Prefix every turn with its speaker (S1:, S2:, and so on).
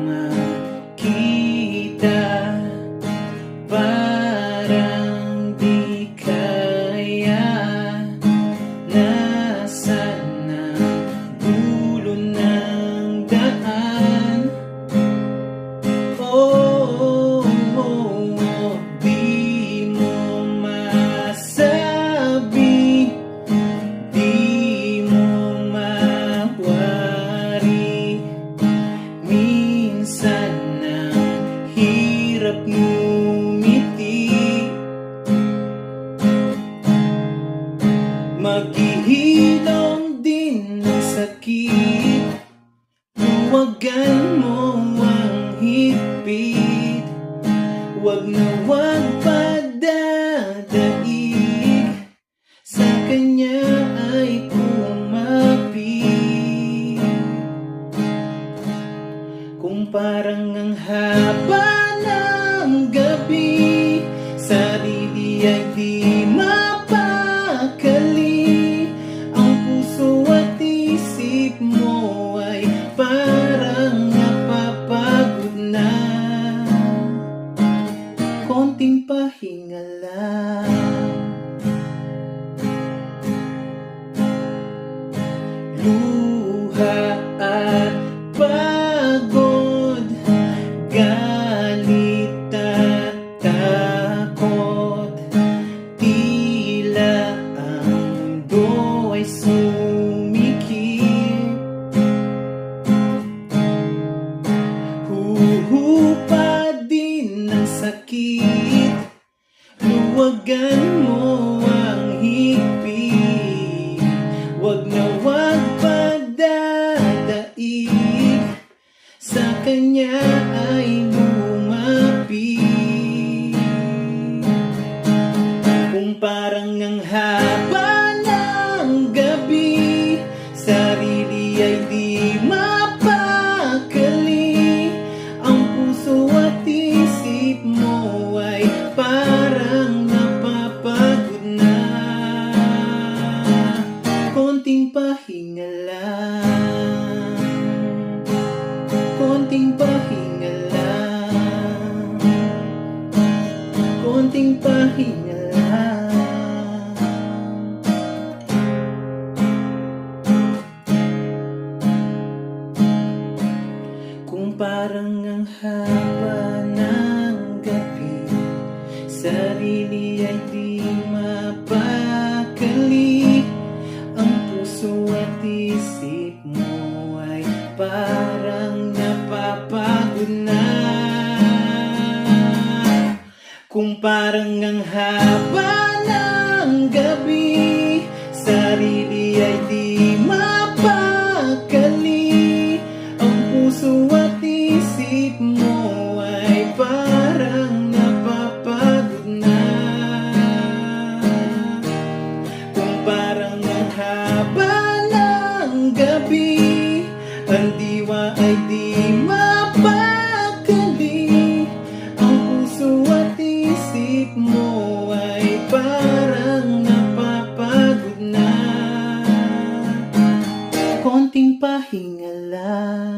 S1: makita, parang di kaya. Nasaan ang dulo ng daan? Di mo masabi, di mo mawari. Minsan ang hirap ngumiti, maghihilom din ng sakit. Huwagan mo ang higpit, wag na wag padadaig. Sa kanya ay kumapit. Kung parang ang haba ng gabi, sarili ay di mapakali. Ang puso at isip mo ay parang napapagod na. Konting pahinga lang, luha at pagod, galit at takot. Tila ang mundo ay sumikip, huhupa din ang sakit. Luwagan mo ang higpit, wag na wag padadaig. Sa kanya ay lumapit. Kung parang ang haba ng gabi, sarili ay di mapakali. Ang puso at isip mo ay parang napapagod na. Konting pahinga lang, konting pahinga lang, konting pahinga lang. Kung parang ang haba ng gabi, sarili ay di mapakali. Ang puso at isip mo ay parang napapagod na. Kung parang ang haba ng gabi, sarili ay di mapakali. Ang puso at isip mo ay parang napapagod na. Kung parang ang haba ng gabi, ang diwa ay di mapakali. Ang puso at isip mo ay parang napapagod na. Konting pahinga lang.